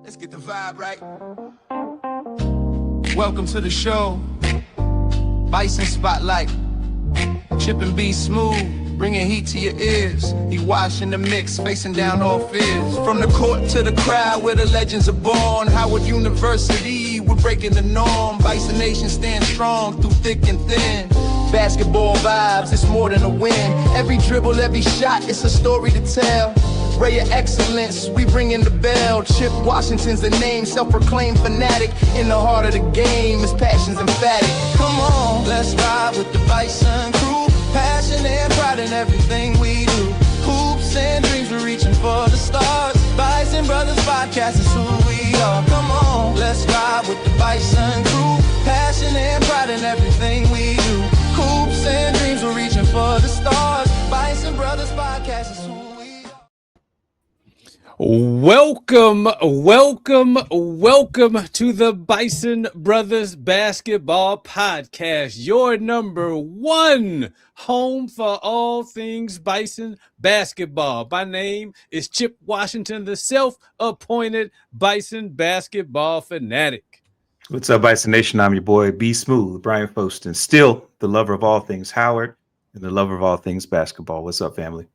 Let's get the vibe right. Welcome to the show. Bison Spotlight. Chip and B Smooth, bringing heat to your ears. He washing the mix, facing down all fears. From the court to the crowd where the legends are born. Howard University, we're breaking the norm. Bison Nation stands strong through thick and thin. Basketball vibes, it's more than a win. Every dribble, every shot, it's a story to tell. Ray of excellence, we ringing the bell. Chip Washington's the name, self-proclaimed fanatic. In the heart of the game, his passion's emphatic. Come on, let's ride with the Bison crew. Passion and pride in everything we do. Hoops and dreams, we're reaching for the stars. Bison Brothers Podcast is who we are. Come on, let's ride with the Bison crew. Passion and pride in everything we do. Hoops and dreams, we're reaching for the stars. Bison Brothers Podcast is who we are. Welcome to the Bison Brothers Basketball Podcast, your number one home for all things Bison basketball. My name is Chip Washington, the self-appointed Bison basketball fanatic. What's up, Bison Nation? I'm your boy, B Smooth, Brian Foston, still the lover of all things Howard and the lover of all things basketball. What's up, family?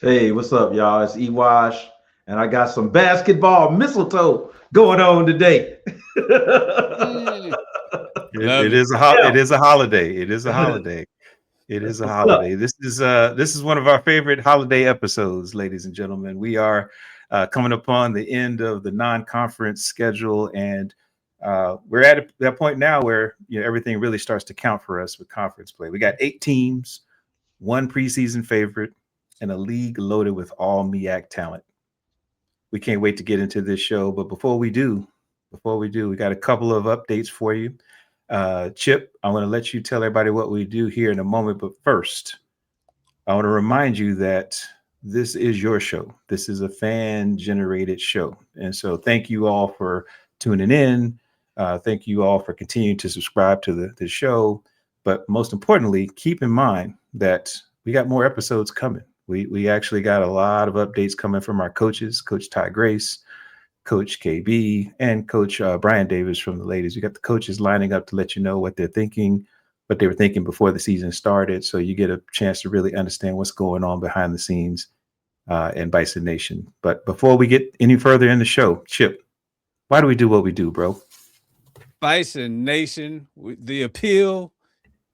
Hey, what's up, y'all? It's E-Wash, and I got some basketball mistletoe going on today. It is a holiday. It is a holiday. This is one of our favorite holiday episodes, ladies and gentlemen. We are coming upon the end of the non-conference schedule, and we're at that point now where everything really starts to count for us with conference play. We got 8 teams, 1 preseason favorite, and a league loaded with all MEAC talent. We can't wait to get into this show, but before we do, we got a couple of updates for you. Chip, I want to let you tell everybody what we do here in a moment, but first, I want to remind you that this is your show. This is a fan-generated show, and so thank you all for tuning in. Thank you all for continuing to subscribe to the show, but most importantly, keep in mind that we got more episodes coming. We actually got a lot of updates coming from our coaches, Coach Ty Grace, Coach KB, and Coach Brian Davis from the ladies. We got the coaches lining up to let you know what they're thinking, what they were thinking before the season started, so you get a chance to really understand what's going on behind the scenes in Bison Nation. But before we get any further in the show, Chip, why do we do what we do, bro? Bison Nation, the appeal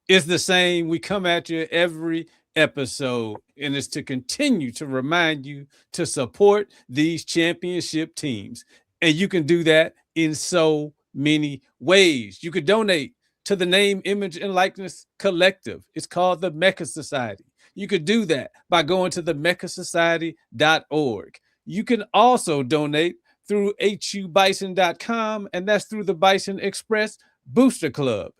is the same. We come at you every episode, and it's to continue to remind you to support these championship teams. And you can do that in so many ways. You could donate to the Name, Image, and Likeness Collective. It's called the MEAC Society. You could do that by going to the MEACsociety.org. You can also donate through hubison.com, and that's through the Bison Express Booster Club.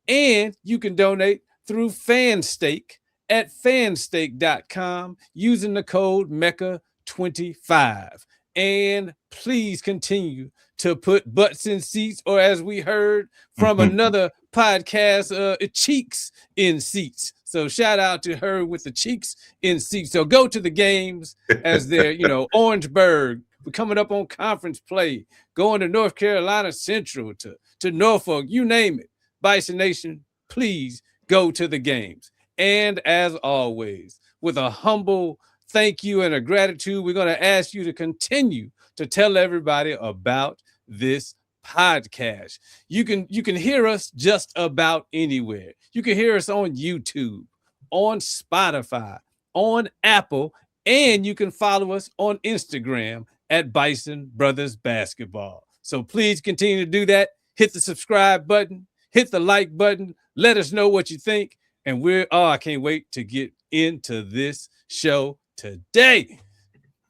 And you can donate through FanStake at fanstake.com using the code MECA25. And please continue to put butts in seats, or as we heard from another podcast, cheeks in seats. So shout out to her with the cheeks in seats. So go to the games as they're, Orangeburg. We're coming up on conference play, going to North Carolina Central, to Norfolk, you name it. Bison Nation, please go to the games. And as always, with a humble thank you and a gratitude, we're going to ask you to continue to tell everybody about this podcast. You can hear us just about anywhere. You can hear us on YouTube, on Spotify, on Apple, and you can follow us on Instagram at Bison Brothers Basketball. So please continue to do that. Hit the subscribe button, hit the like button, let us know what you think. And I can't wait to get into this show today.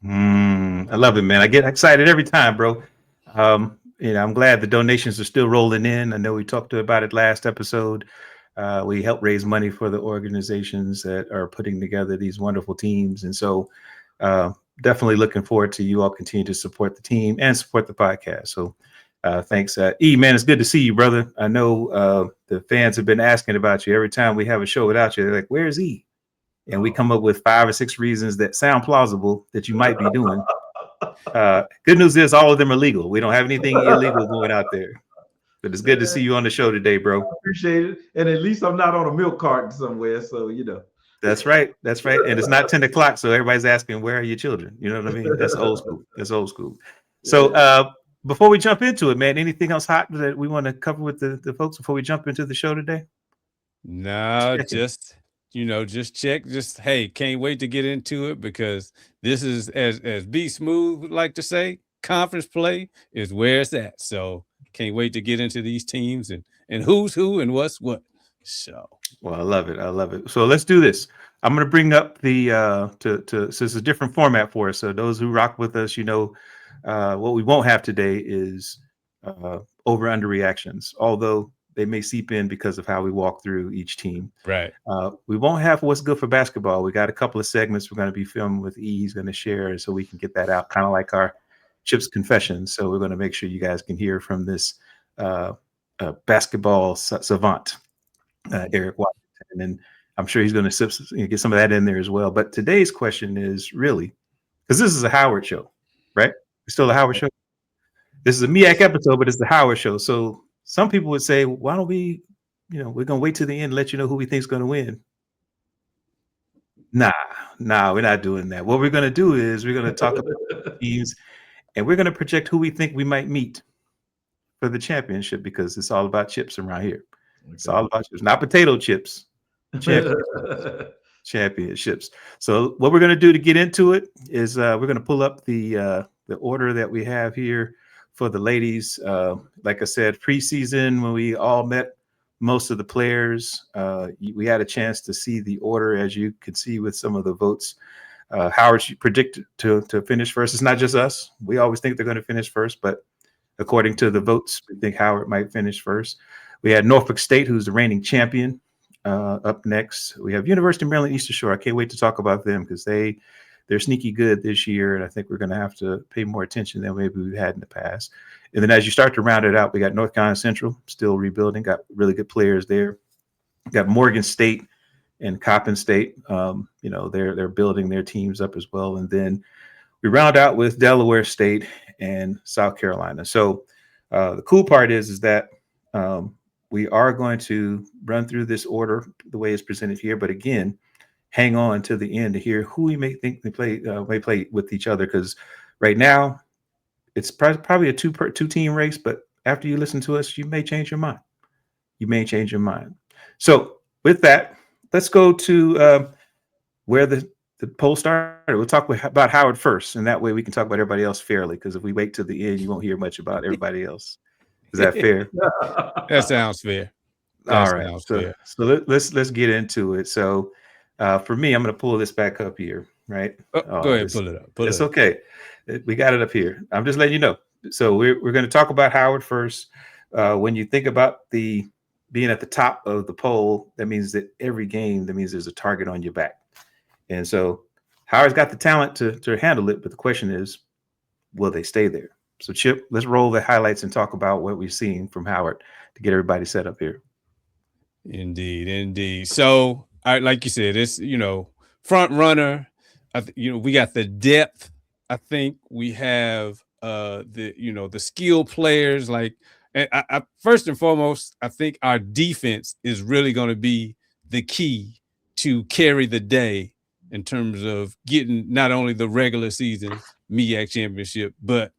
I love it, man. I get excited every time, bro. I'm glad the donations are still rolling in. I know we talked about it last episode. We help raise money for the organizations that are putting together these wonderful teams. And so definitely looking forward to you all continue to support the team and support the podcast. So thanks. E, man, it's good to see you, brother. I know the fans have been asking about you every time we have a show without you. They're like, where's E? And we come up with 5 or 6 reasons that sound plausible that you might be doing. Good news is all of them are legal. We don't have anything illegal going out there. But it's good to see you on the show today, bro. I appreciate it. And at least I'm not on a milk carton somewhere. So, That's right. That's right. And it's not 10 o'clock. So everybody's asking, where are your children? You know what I mean? That's old school. That's old school. So before we jump into it, man, anything else hot that we want to cover with the folks before we jump into the show today? No, just check. Just hey, can't wait to get into it because this is as B Smooth would like to say, conference play is where it's at. So can't wait to get into these teams and who's who and what's what. So well, I love it. I love it. So let's do this. I'm going to bring up the so it's a different format for us. So those who rock with us, what we won't have today is over under reactions, although they may seep in because of how we walk through each team. Right. We won't have what's good for basketball. We got a couple of segments we're going to be filming with E. He's going to share so we can get that out, kind of like our Chip's Confessions. So we're going to make sure you guys can hear from this basketball savant, Eric Washington. And I'm sure he's going to get some of that in there as well. But today's question is really, because this is a Howard show, right? It's still a Howard show. This is a MEAC episode, but it's the Howard show. So some people would say, why don't we, we're going to wait till the end and let you know who we think is going to win. Nah, we're not doing that. What we're going to do is we're going to talk about teams and we're going to project who we think we might meet for the championship because it's all about chips around here. Okay. It's all about chips, not potato chips. Championships. So what we're going to do to get into it is we're going to pull up the order that we have here for the ladies. Like I said, preseason when we all met most of the players, we had a chance to see the order, as you could see with some of the votes. Howard predicted to finish first. It's not just us. We always think they're going to finish first, but according to the votes, we think Howard might finish first. We had Norfolk State, who's the reigning champion, up next. We have University of Maryland Eastern Shore. I can't wait to talk about them because they're sneaky good this year, and I think we're going to have to pay more attention than maybe we've had in the past. And then as you start to round it out, we got North Carolina Central still rebuilding, got really good players there. Got Morgan State and Coppin State. They're building their teams up as well. And then we round out with Delaware State and South Carolina. So the cool part is that we are going to run through this order the way it's presented here. But again, hang on to the end to hear who we may think they may play with each other. Because right now it's probably a two-team race. But after you listen to us, you may change your mind. So with that, let's go to where the poll started. We'll talk about Howard first, and that way we can talk about everybody else fairly. Because if we wait till the end, you won't hear much about everybody else. Is that fair? That sounds fair. All right. So let's get into it. So for me, I'm going to pull this back up here. Right. Go ahead, pull it up. It's okay. We got it up here. I'm just letting you know. So we're going to talk about Howard first. When you think about being at the top of the poll, that means that every game, that means there's a target on your back. And so Howard's got the talent to handle it. But the question is, will they stay there? So Chip, let's roll the highlights and talk about what we've seen from Howard to get everybody set up here. Indeed. So like you said, it's, front runner. We got the depth. I think we have the skilled players. Like, and I first and foremost, I think our defense is really going to be the key to carry the day in terms of getting not only the regular season MEAC championship, but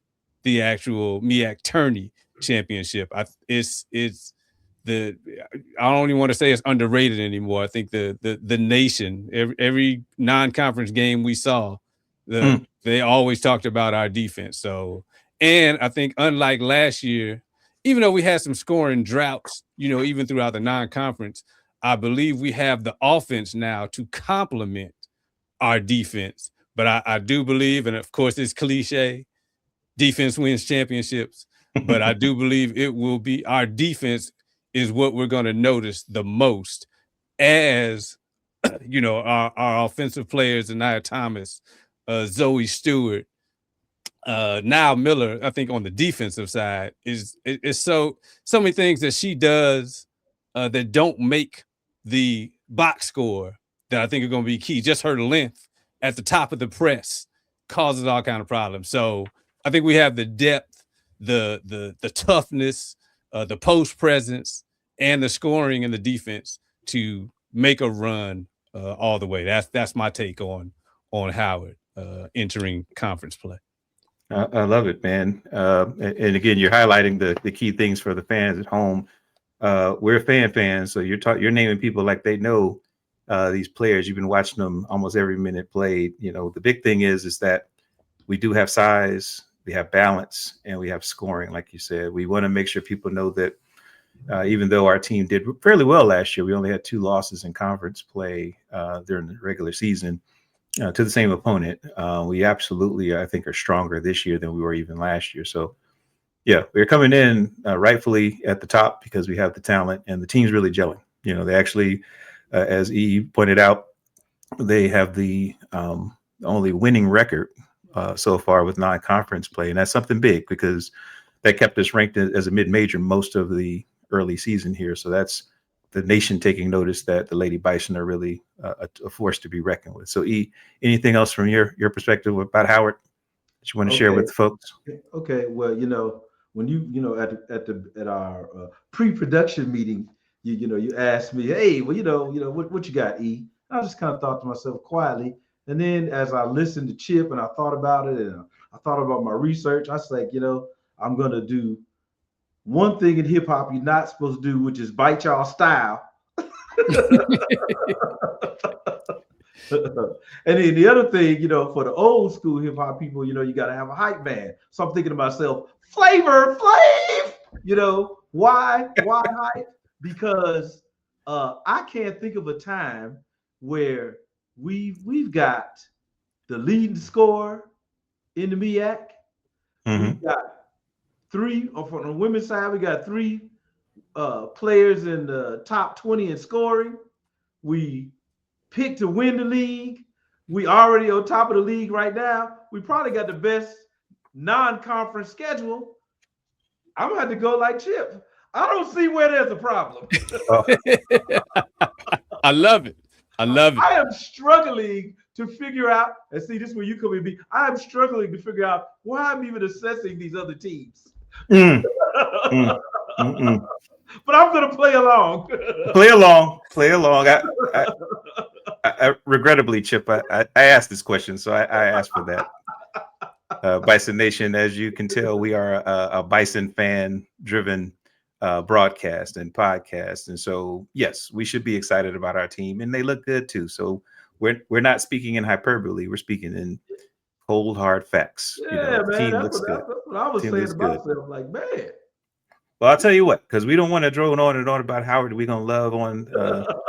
the actual MEAC tourney championship. I don't even want to say it's underrated anymore. I think the nation, every non-conference game we saw, they always talked about our defense. So, and I think unlike last year, even though we had some scoring droughts, even throughout the non-conference, I believe we have the offense now to complement our defense. But I do believe, and of course it's cliche, defense wins championships, but I do believe it will be our defense is what we're going to notice the most as, our offensive players, Zennia Thomas, Zoe Stewart, Nile Miller, I think on the defensive side is so many things that she does that don't make the box score that I think are going to be key. Just her length at the top of the press causes all kind of problems. So I think we have the depth, the toughness, the post presence, and the scoring and the defense to make a run all the way. That's my take on Howard entering conference play. I love it, man. And again, you're highlighting the key things for the fans at home. We're fans, so you're naming people like they know these players. You've been watching them almost every minute played. You know, the big thing is that we do have size, we have balance, and we have scoring. Like you said, we want to make sure people know that even though our team did fairly well last year, we only had 2 losses in conference play during the regular season. To the same opponent. We absolutely, I think, are stronger this year than we were even last year. So, yeah, we're coming in rightfully at the top because we have the talent and the team's really gelling. You know, they actually, as E pointed out, they have the only winning record so far with non-conference play. And that's something big because that kept us ranked as a mid-major most of the early season here. So that's the nation taking notice that the Lady Bison are really a force to be reckoned with. So, E, anything else from your perspective about Howard that you want to share with the folks? Okay. Well, you know, when at our pre-production meeting, you asked me, hey, well, what you got, E? I just kind of thought to myself quietly, and then as I listened to Chip and I thought about it and I thought about my research, I was like, I'm gonna do one thing in hip hop you're not supposed to do, which is bite y'all style. And then the other thing, for the old school hip hop people, you got to have a hype man. So I'm thinking to myself, Flavor Flav. Why hype? Because I can't think of a time where we've got the leading scorer in the MEAC. Mm-hmm. We've got 3, or from the women's side, we got 3 players in the top 20 in scoring. We picked to win the league. We already on top of the league right now. We probably got the best non-conference schedule. I'm gonna have to go like Chip. I don't see where there's a problem. I love it. I am struggling to figure out, and see, this is where you come in. I am struggling to figure out why I'm even assessing these other teams. But I'm going to play along. Play along. I regrettably, Chip, I asked this question, so I asked for that. Bison Nation, as you can tell, we are a Bison fan-driven broadcast and podcast, and so yes, we should be excited about our team, and they look good too. So we're not speaking in hyperbole; we're speaking in cold hard facts. Yeah, the man, team looks good. That's what I was saying to myself. Like, man. Well, I'll tell you what, because we don't want to drone on and on about Howard. We're gonna love on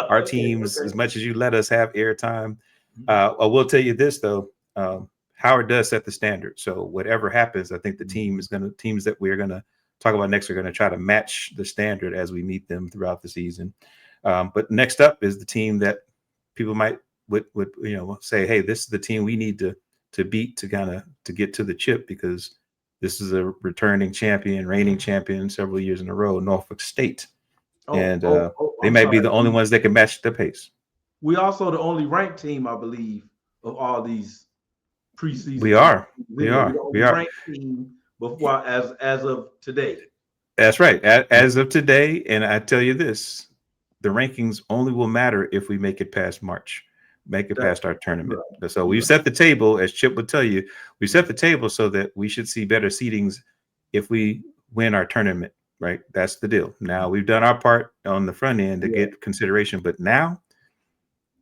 our teams as much as you let us have airtime. I will tell you this though. Howard does set the standard. So whatever happens, I think the teams that we're going to talk about next are going to try to match the standard as we meet them throughout the season. But next up is the team that people might would say, hey, this is the team we need to beat to get to the chip, because this is a reigning champion several years in a row, Norfolk State. They might be the only ones that can match the pace. We also the only ranked team, I believe, of all these preseason. We are. Ranked team before as of today. That's right. As of today, and I tell you this, the rankings only will matter if we make it past March, past our tournament. Right. So we've set the table, as Chip would tell you, we set the table so that we should see better seedings if we win our tournament, right? That's the deal. Now we've done our part on the front end to get consideration, but now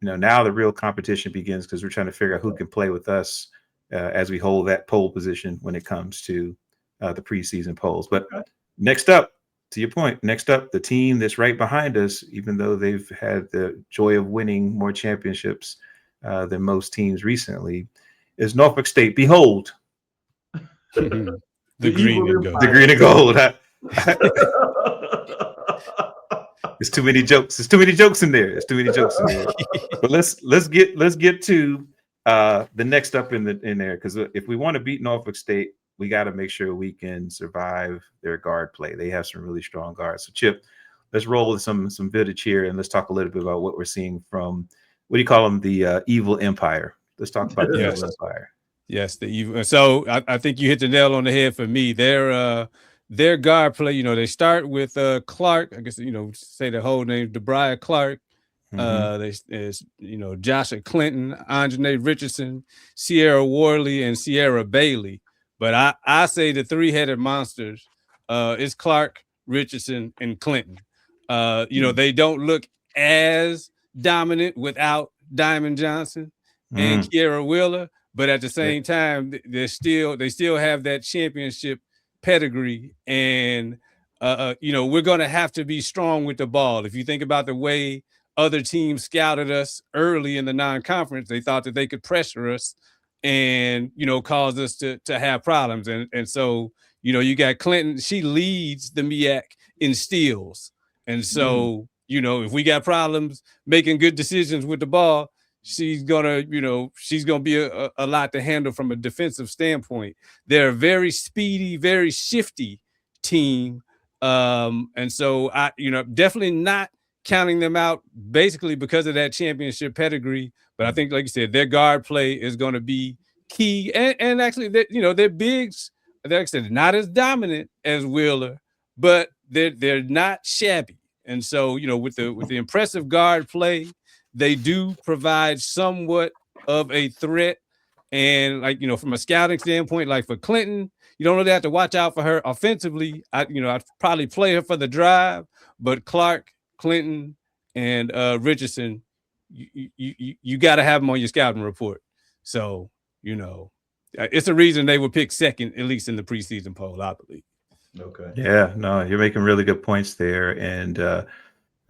the real competition begins, because we're trying to figure out who can play with us as we hold that pole position when it comes to the preseason polls. But next up, to your point, the team that's right behind us, even though they've had the joy of winning more championships than most teams recently, is Norfolk State. Behold, the green and gold. The green and gold. There's too many jokes. There's too many jokes in there. But let's get to the next up in there, because if we want to beat Norfolk State, we got to make sure we can survive their guard play. They have some really strong guards. So Chip, let's roll with some vintage here, and let's talk a little bit about what we're seeing from, what do you call them, the Evil Empire. Let's talk about the Evil Empire. Yes, so I think you hit the nail on the head for me. Their guard play, you know, they start with Clark. I guess, you know, say the whole name, DeBrier Clark. There's you know, Joshua Clinton, Anjanae Richardson, Sierra Worley, and Sierra Bailey. But I say the three-headed monsters is Clark, Richardson, and Clinton. You know, they don't look as dominant without Diamond Johnson and Kiera Wheeler, but at the same time, they still have that championship pedigree, and you know, we're going to have to be strong with the ball. If you think about the way other teams scouted us early in the non-conference, they thought that they could pressure us and, you know, cause us to have problems. And so, you know, you got Clinton, she leads the MEAC in steals. And so, you know, if we got problems making good decisions with the ball, she's gonna be a lot to handle from a defensive standpoint. They're a very speedy, very shifty team. And so I, you know, definitely not counting them out basically because of that championship pedigree. But I think, like you said, their guard play is going to be key. And actually, you know, their bigs, like I said, not as dominant as Wheeler, but they're not shabby. And so, you know, with the impressive guard play, they do provide somewhat of a threat. And, like, you know, from a scouting standpoint, like for Clinton, you don't really have to watch out for her offensively. I'd probably play her for the drive, but Clark, Clinton, and Richardson, you got to have them on your scouting report. So, you know, it's a reason they were picked second, at least in the preseason poll, I believe. Okay. Yeah, no, you're making really good points there. And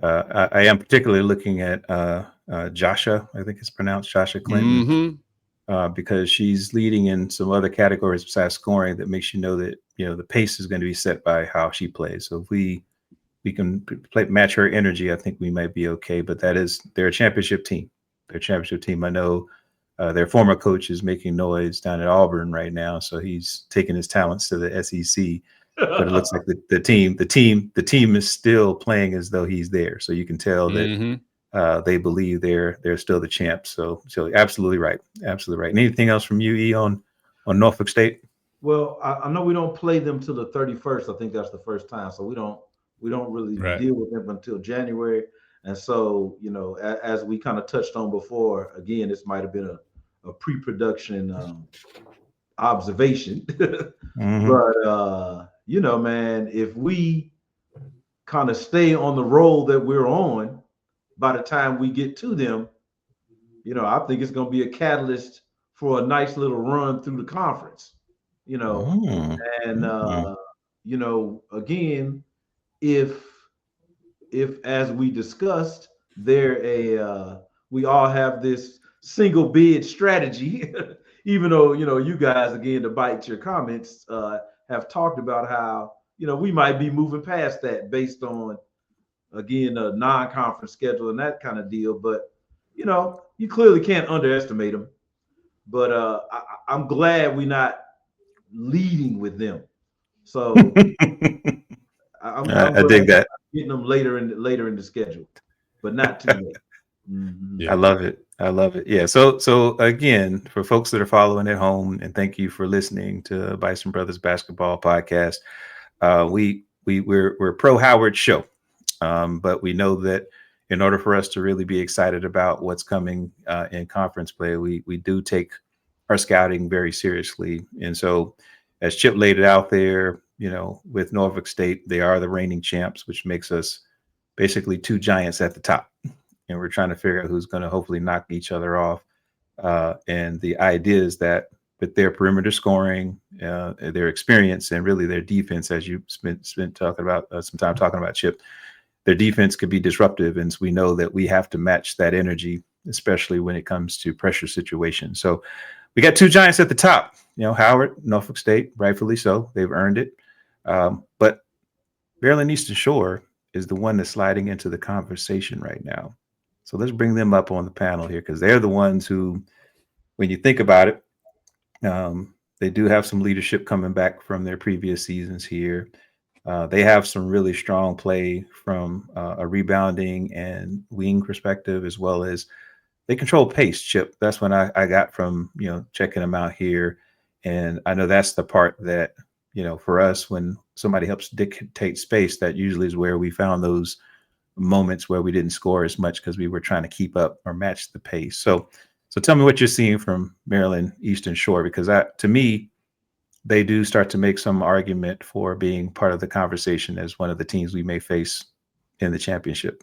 I am particularly looking at Joshua, I think it's pronounced Joshua Clinton, because she's leading in some other categories besides scoring that makes you know that, you know, the pace is going to be set by how she plays. So if we can match her energy, I think we might be okay. But they're a championship team. They're a championship team. I know their former coach is making noise down at Auburn right now, so he's taking his talents to the SEC. But it looks like the team is still playing as though he's there. So you can tell that they believe they're still the champs. So absolutely right, absolutely right. And anything else from you, E, on Norfolk State? Well, I know we don't play them till the 31st. I think that's the first time. So we don't really deal with them until January. And so, you know, as we kind of touched on before, again, this might have been a pre-production observation, but you know, man, if we kind of stay on the roll that we're on, by the time we get to them, you know, I think it's going to be a catalyst for a nice little run through the conference, you know. And you know, again, if as we discussed, we all have this single bid strategy, even though, you know, you guys, again, to bite your comments, have talked about how, you know, we might be moving past that based on, again, a non-conference schedule and that kind of deal. But, you know, you clearly can't underestimate them. But I'm glad we're not leading with them. So I'm I dig that. Getting them later in the schedule, but not too late. Yeah. I love it. Yeah. So again, for folks that are following at home, and thank you for listening to Bison Brothers Basketball Podcast. We're pro Howard show, but we know that in order for us to really be excited about what's coming in conference play, we do take our scouting very seriously. And so, as Chip laid it out there, you know, with Norfolk State, they are the reigning champs, which makes us basically two giants at the top. And we're trying to figure out who's going to hopefully knock each other off. And the idea is that with their perimeter scoring, their experience, and really their defense, as you spent talking about some time talking about, Chip, their defense could be disruptive. And so we know that we have to match that energy, especially when it comes to pressure situations. So we got two giants at the top, you know, Howard, Norfolk State, rightfully so. They've earned it. But Maryland Eastern Shore is the one that's sliding into the conversation right now. So let's bring them up on the panel here, because they're the ones who, when you think about it, they do have some leadership coming back from their previous seasons here. They have some really strong play from a rebounding and wing perspective, as well as they control pace, Chip. That's when I got from, checking them out here. And I know that's the part that, for us, when somebody helps dictate space, that usually is where we found those moments where we didn't score as much because we were trying to keep up or match the pace. So tell me what you're seeing from Maryland Eastern Shore, because to me, they do start to make some argument for being part of the conversation as one of the teams we may face in the championship.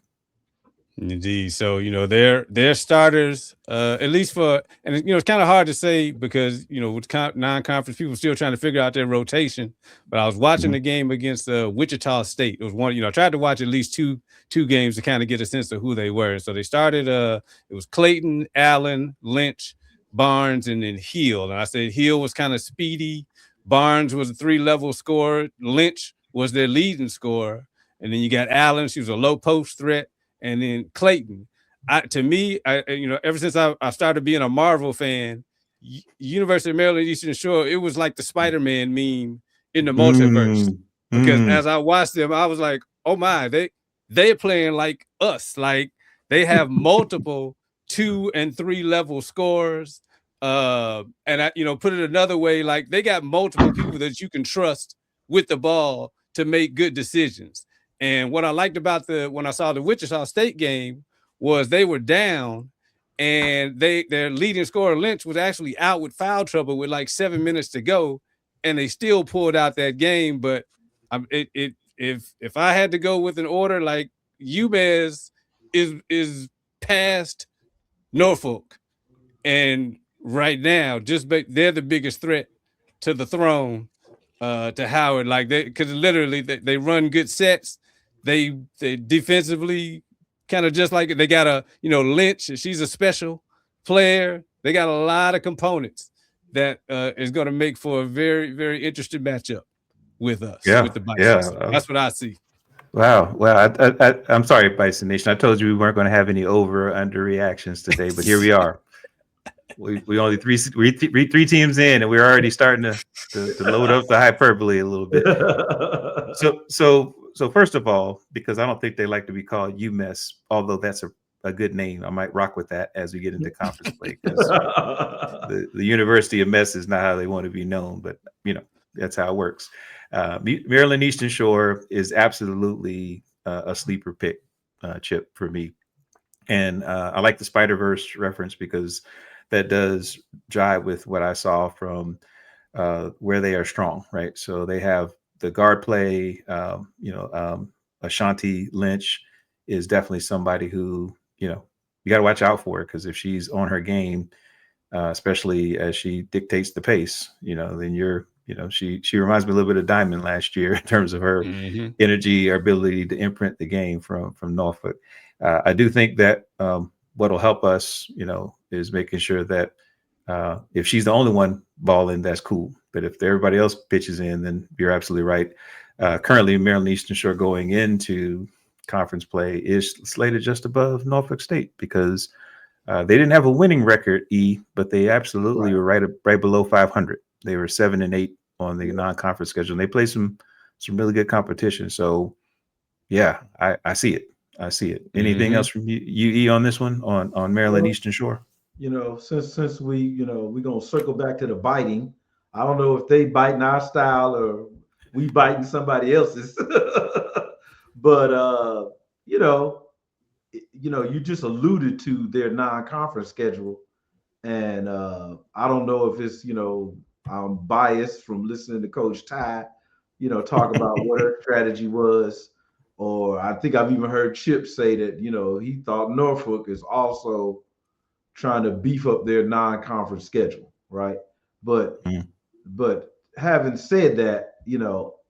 Indeed. So, their starters, at least and it's kind of hard to say because, with non-conference, people still trying to figure out their rotation. But I was watching the game against Wichita State. It was one, I tried to watch at least two games to kind of get a sense of who they were. So they started, it was Clayton, Allen, Lynch, Barnes, and then Hill. And I said Hill was kind of speedy. Barnes was a 3-level scorer. Lynch was their leading scorer. And then you got Allen. She was a low post threat. And then Clayton, to me, ever since I started being a Marvel fan, University of Maryland Eastern Shore, it was like the Spider-Man meme in the multiverse. Because as I watched them, I was like, oh my, they're playing like us. Like they have multiple 2 and 3 level scores. And I, put it another way, like they got multiple people that you can trust with the ball to make good decisions. And what I liked about when I saw the Wichita State game was they were down and their leading scorer Lynch was actually out with foul trouble with like 7 minutes to go, and they still pulled out that game. But if I had to go with an order, like UMass is past Norfolk, and right now they're the biggest threat to the throne, to Howard. Like because literally they run good sets. They defensively kind of just like they got Lynch. She's a special player. They got a lot of components that is going to make for a very, very interesting matchup with us. With the Bison. Yeah. So that's what I see. Wow. Well, I'm sorry, Bison Nation. I told you we weren't going to have any over or under reactions today, but here we are. We only three teams in, and we're already starting to load up the hyperbole a little bit. So first of all, because I don't think they like to be called UMass, although that's a good name, I might rock with that as we get into conference play. Because the University of Mess is not how they want to be known, but that's how it works. Maryland Eastern Shore is absolutely a sleeper pick, Chip, for me. And I like the Spider-Verse reference because that does jive with what I saw from where they are strong, right? So they have the guard play, Ashanti Lynch is definitely somebody who, you got to watch out for, because if she's on her game, especially as she dictates the pace, then she reminds me a little bit of Diamond last year in terms of her energy, her ability to imprint the game from Norfolk. I do think that what'll help us, is making sure that if she's the only one balling, that's cool. But if everybody else pitches in, then you're absolutely right. Currently, Maryland Eastern Shore going into conference play is slated just above Norfolk State because they didn't have a winning record, but they absolutely were right below 500. They were 7-8 on the non-conference schedule, and they played some really good competition. So, yeah, I see it. I see it. Anything else from you, on this one, on Maryland Eastern Shore? Since we're gonna circle back to the biting. I don't know if they biting our style or we biting somebody else's, but you just alluded to their non-conference schedule, and I don't know if it's I'm biased from listening to Coach Ty, talk about what her strategy was, or I think I've even heard Chip say that he thought Norfolk is also trying to beef up their non-conference schedule, right? But having said that,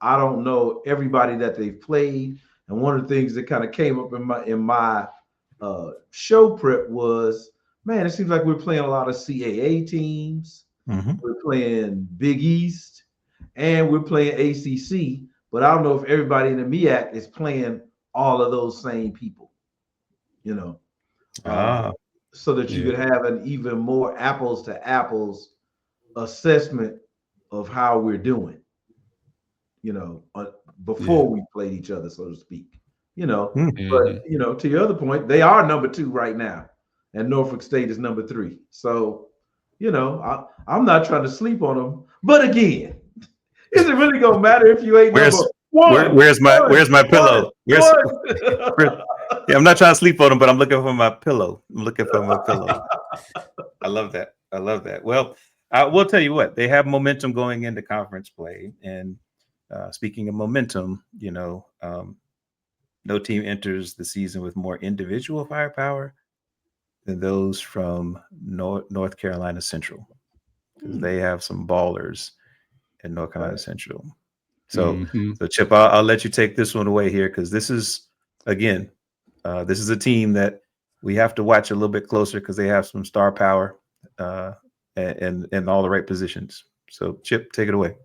I don't know everybody that they've played. And one of the things that kind of came up in my show prep was, man, it seems like we're playing a lot of CAA teams. We're playing Big East, and we're playing ACC. But I don't know if everybody in the MEAC is playing all of those same people, so that you could have an even more apples to apples assessment of how we're doing, before we played each other, so to speak, But to your other point, they are number 2 right now. and Norfolk State is number 3. So, I'm not trying to sleep on them. But again, is it really gonna matter if you ain't number one? Where's my pillow? One. Yeah, I'm not trying to sleep on them, but I'm looking for my pillow. I'm looking for my pillow. I love that. I love that. Well, we'll tell you what, they have momentum going into conference play. And speaking of momentum, no team enters the season with more individual firepower than those from North Carolina Central. They have some ballers in North Carolina Central. So, so Chip, I'll let you take this one away here, because this is, again, this is a team that we have to watch a little bit closer because they have some star power and all the right positions. So, Chip, take it away.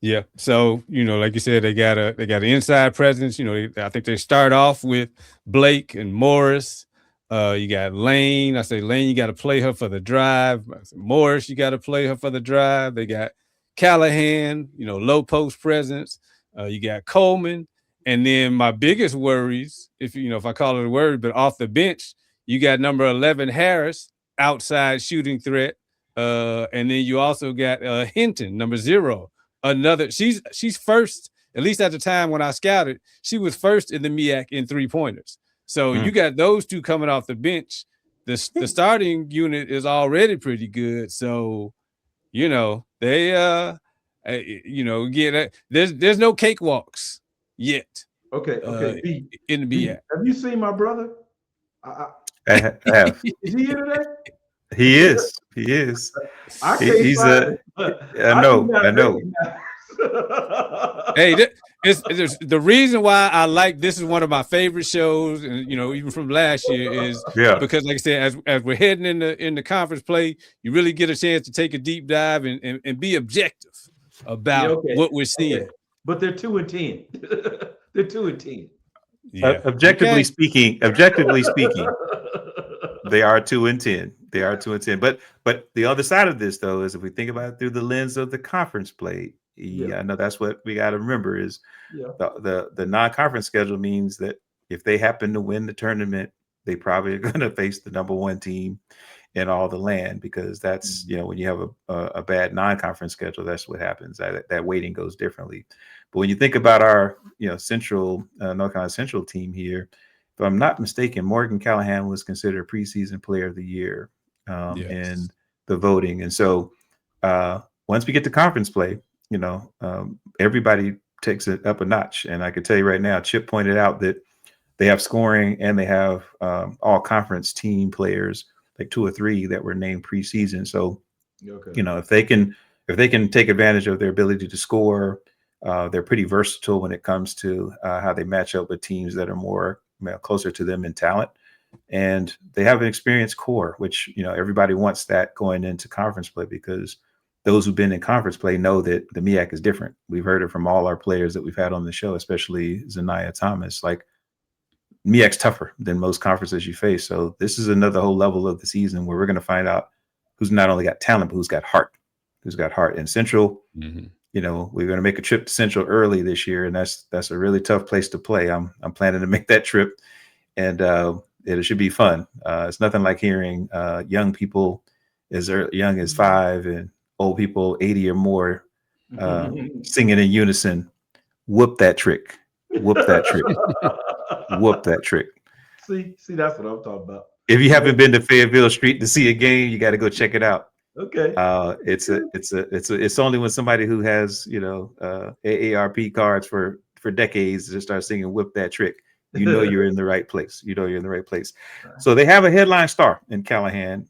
Yeah. So, like you said, they got an inside presence. I think they start off with Blake and Morris. You got Lane. I say, Lane, you got to play her for the drive. Morris, you got to play her for the drive. They got Callahan, low post presence. You got Coleman. And then my biggest worries, if I call it a worry, but off the bench, you got number 11 Harris, outside shooting threat. And then you also got Hinton, number 0. Another, she's first, at least at the time when I scouted, she was first in the MEAC in 3-pointers. So you got those two coming off the bench. The starting unit is already pretty good. So, they again, there's no cakewalks yet. Okay. In the MEAC. Have you seen my brother? I have. Is he here today? He is. He's a. I know. Hey, the reason why I like this is one of my favorite shows, and even from last year, is because, like I said, as we're heading into conference play, you really get a chance to take a deep dive and be objective about what we're seeing. Okay. But they're 2-10. They're 2-10. Yeah. Objectively speaking, they are 2-10. They are 2-10. But the other side of this, though, is if we think about it through the lens of the conference play, I know that's what we got to remember is the non-conference schedule means that if they happen to win the tournament, they probably are going to face the number 1 team in all the land, because that's when you have a bad non-conference schedule, that's what happens. That weighting goes differently. But when you think about our Central North Carolina Central team here, if I'm not mistaken, Morgan Callahan was considered a preseason player of the year in the voting. And so once we get to conference play, everybody takes it up a notch. And I can tell you right now, Chip pointed out that they have scoring and they have all conference team players, like 2 or 3 that were named preseason. So, if they can take advantage of their ability to score, they're pretty versatile when it comes to how they match up with teams that are more closer to them in talent. And they have an experienced core, which, everybody wants that going into conference play, because those who've been in conference play know that the MEAC is different. We've heard it from all our players that we've had on the show, especially Zennia Thomas. Like, MEAC's tougher than most conferences you face. So this is another whole level of the season where we're going to find out who's not only got talent, but who's got heart. And Central, we're going to make a trip to Central early this year, and that's a really tough place to play. I'm planning to make that trip, and it should be fun. It's nothing like hearing young people as young as 5 and old people 80 or more singing in unison. Whoop that trick. Whoop that trick. Whoop that trick. See, that's what I'm talking about. If you haven't been to Fayetteville Street to see a game, you got to go check it out. Okay. It's only when somebody who has AARP cards for decades just start singing "Whip That Trick," you're in the right place. You're in the right place. So they have a headline star in Callahan,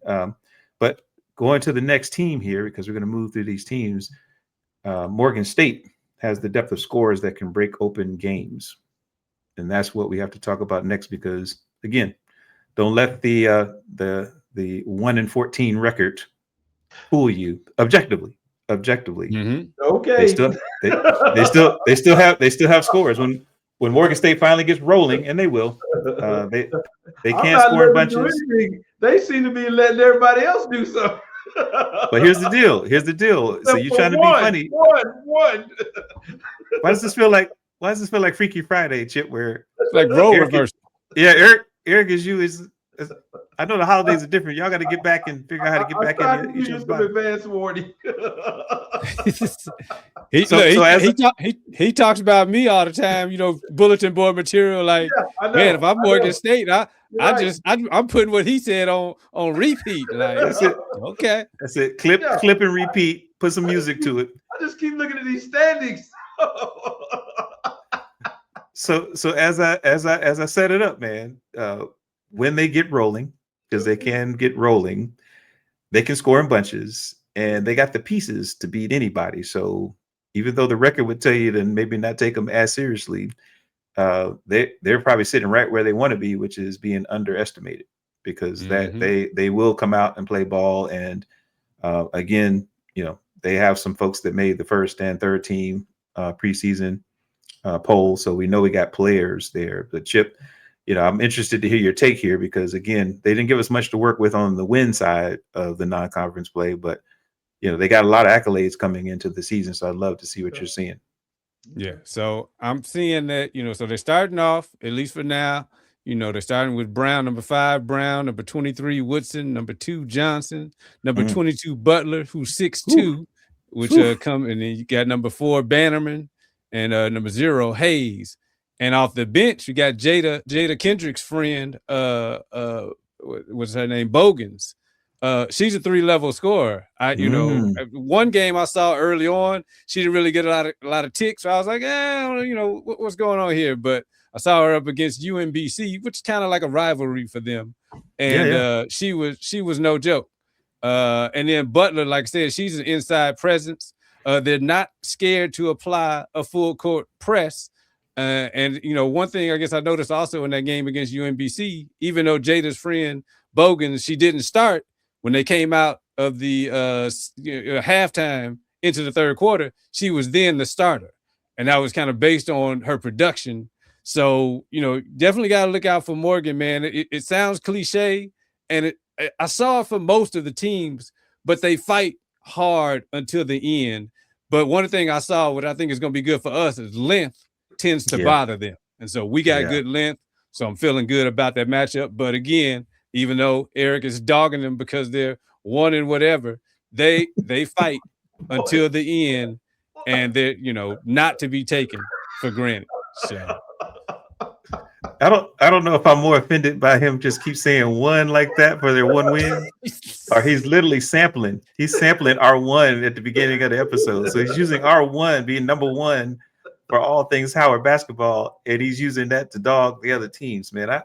but going to the next team here, because we're going to move through these teams. Morgan State has the depth of scores that can break open games, and that's what we have to talk about next. Because again, don't let the 1-14 record fool you. Objectively. Okay. They still have scores. When Morgan State finally gets rolling, and they will, they can't score in bunches. They seem to be letting everybody else do something. But here's the deal. So you're trying to be funny. One. Why does this feel like Freaky Friday, Chip? Where it's like role reversal. Yeah, Eric is I know the holidays are different. Y'all got to get back and figure out how to get back in. in each other's body. Advance warning. He talks about me all the time, you know, bulletin board material. Like, man, if I'm Morgan State, I'm putting what he said on repeat. Like, that's it. Okay, that's it. Clip and repeat. Put some music to it. I just keep looking at these standings. So as I set it up, man, when they get rolling, because they can get rolling, they can score in bunches, and they got the pieces to beat anybody. So even though the record would tell you to maybe not take them as seriously, they're probably sitting right where they want to be, which is being underestimated, because that they will come out and play ball. And again, you know, they have some folks that made the first and third team preseason poll, so we know we got players there. But Chip, you know, I'm interested to hear your take here, because again, they didn't give us much to work with on the win side of the non-conference play, but you know, they got a lot of accolades coming into the season, so I'd love to see what you're seeing. Yeah, so I'm seeing that, you know, so they're starting off, at least for now, you know, they're starting with Brown, number 5, Brown, number 23, Woodson, number 2, Johnson, number 22, Butler, who's 6'2", which come, and then you got number 4, Bannerman, and number 0, Hayes. And off the bench, you got Jada Kendrick's friend, what's her name, Bogans. She's a 3-level scorer. You know, one game I saw early on, she didn't really get a lot of ticks. So I was like, you know, what's going on here? But I saw her up against UMBC, which is kind of like a rivalry for them, and she was no joke. And then Butler, like I said, she's an inside presence. They're not scared to apply a full court press. And you know, one thing I guess I noticed also in that game against UMBC, even though Jada's friend Bogan, she didn't start. When they came out of the halftime into the third quarter, she was then the starter. And that was kind of based on her production. So, you know, definitely got to look out for Morgan, man. It sounds cliche, and I saw it for most of the teams, but they fight hard until the end. But one thing I saw, what I think is going to be good for us, is length tends to bother them. And so we got good length. So I'm feeling good about that matchup. But again, even though Eric is dogging them because they're one and whatever, they fight until the end, and they're, you know, not to be taken for granted. So I don't know if I'm more offended by him just keep saying one like that for their one win, or he's literally sampling. He's sampling R1 at the beginning of the episode. So he's using R1 being number 1 for all things Howard basketball, and he's using that to dog the other teams, man.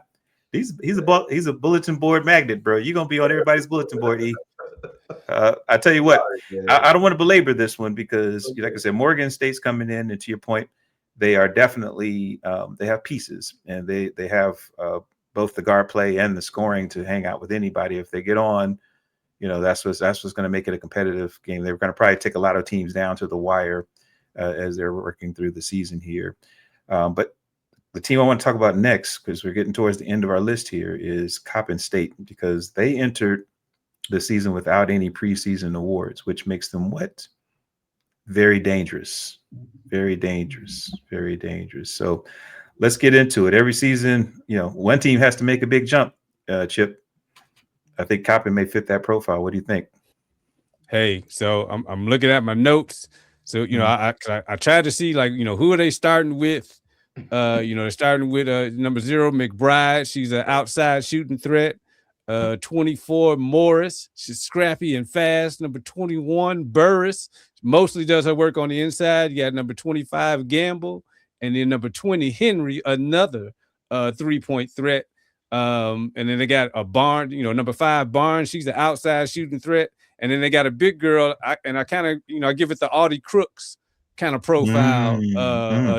He's a bulletin board magnet, bro. You're gonna be on everybody's bulletin board, E. I tell you what, I don't want to belabor this one, because, like I said, Morgan State's coming in, and to your point, they are definitely they have pieces, and they have both the guard play and the scoring to hang out with anybody. If they get on, you know, that's what's going to make it a competitive game. They're going to probably take a lot of teams down to the wire as they're working through the season here. But the team I want to talk about next, because we're getting towards the end of our list here, is Coppin State, because they entered the season without any preseason awards, which makes them what? Very dangerous. Very dangerous. Very dangerous. So let's get into it. Every season, you know, one team has to make a big jump, Chip. I think Coppin may fit that profile. What do you think? Hey, so I'm looking at my notes. So, you know, I tried to see, like, you know, who are they starting with? You know, they're starting with number 0, McBride. She's an outside shooting threat. 24, Morris. She's scrappy and fast. Number 21, Burris. Mostly does her work on the inside. You got number 25, Gamble. And then number 20, Henry, another 3-point threat. And then they got a Barnes, you know, number 5, Barnes. She's an outside shooting threat. And then they got a big girl. I kind of, you know, I give it the Audie Crooks kind of profile.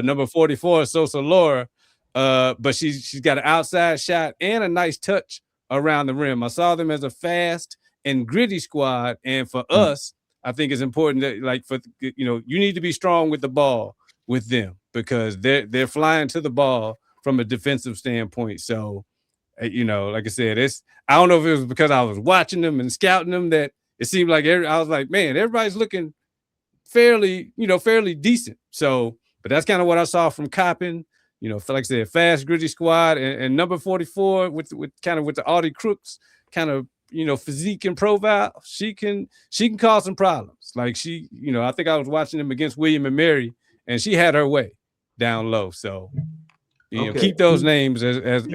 Number 44, Sosa Laura. But she's got an outside shot and a nice touch around the rim. I saw them as a fast and gritty squad. And for us, I think it's important that, like, for, you know, you need to be strong with the ball with them, because they're flying to the ball from a defensive standpoint. So, you know, like I said, I don't know if it was because I was watching them and scouting them that it seemed like I was like, man, everybody's looking fairly decent. So, but that's kind of what I saw from Coppin. like I said, fast, gritty squad, and number 44 with the Audi Crooks kind of, physique and profile. She can cause some problems. Like I think I was watching them against William and Mary, and she had her way down low. So keep those names as we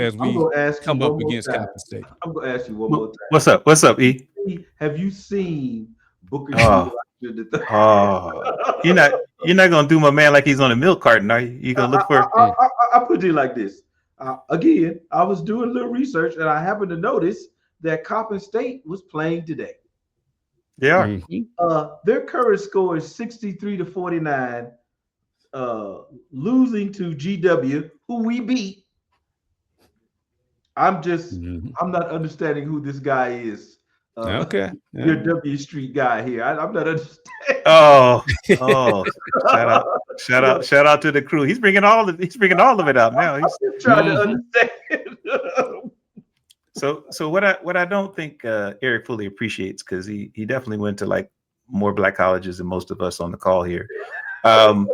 come up against Coppin State. I'm gonna ask you one more time. What's up, E? Have you seen Booker T? You're not gonna do my man like he's on a milk carton, are you? You gonna look for? I put it like this. Again, I was doing a little research, and I happened to notice that Coppin State was playing today. They are. Mm-hmm. Their current score is 63-49, losing to GW, who we beat. I'm not understanding who this guy is. Okay. Your W Street guy here. I'm not understanding. Oh! Shout out to the crew. He's bringing all of it out now. He's trying to understand. So what I don't think Eric fully appreciates, because he definitely went to like more black colleges than most of us on the call here. The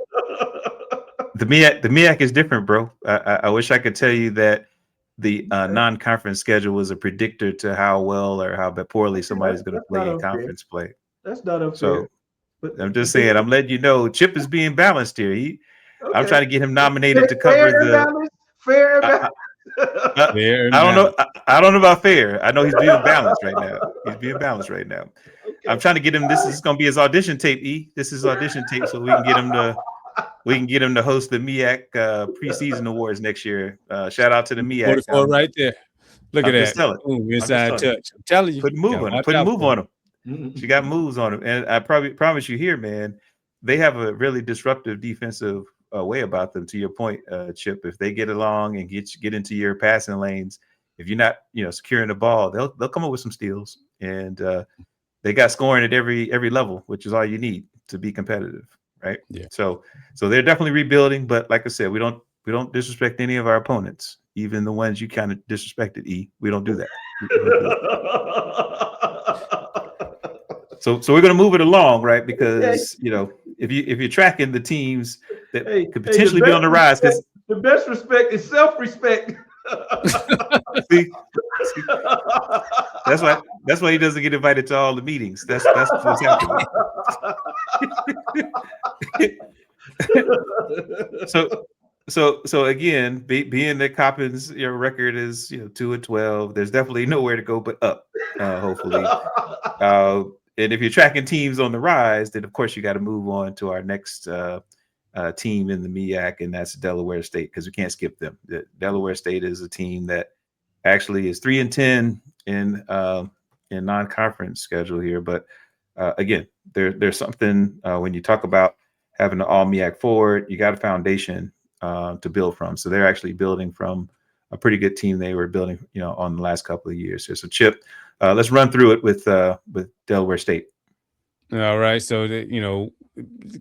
MEAC is different, bro. I wish I could tell you that the non-conference schedule was a predictor to how well or how poorly somebody's going to play in conference play. That's not unfair. So I'm just saying, I'm letting you know, Chip is being balanced here. I'm trying to get him nominated to cover fair. I don't know about fair. I know he's being balanced right now. Okay. I'm trying to get him. This is going to be his audition tape. E. This is audition tape, so we can get him to host the MEAC preseason awards next year. Shout out to the MEAC. 44 right there. Look at that. Ooh, inside touch. I'm telling you. Put a move on him. Mm-hmm. She got moves on him, and I probably promise you here, man. They have a really disruptive defensive way about them. To your point, Chip, if they get along and get into your passing lanes, if you're not securing the ball, they'll come up with some steals, and they got scoring at every level, which is all you need to be competitive, right? Yeah. So they're definitely rebuilding, but like I said, we don't disrespect any of our opponents, even the ones you kind of disrespected. E, we don't do that. So we're gonna move it along, right? Because if you're tracking the teams that could potentially be on the rise, because the best respect is self-respect. See, that's why he doesn't get invited to all the meetings. That's what's happening. So again, being that Coppin's record is 2-12, there's definitely nowhere to go but up. Hopefully. And if you're tracking teams on the rise, then of course you got to move on to our next team in the MEAC, and that's Delaware State, because we can't skip them. Delaware State is a team that actually is 3-10 in non-conference schedule here. But again, there's something when you talk about having an all MEAC forward, you got a foundation to build from. So they're actually building from a pretty good team they were building, on the last couple of years here. So Chip, let's run through it with Delaware State. All right. So,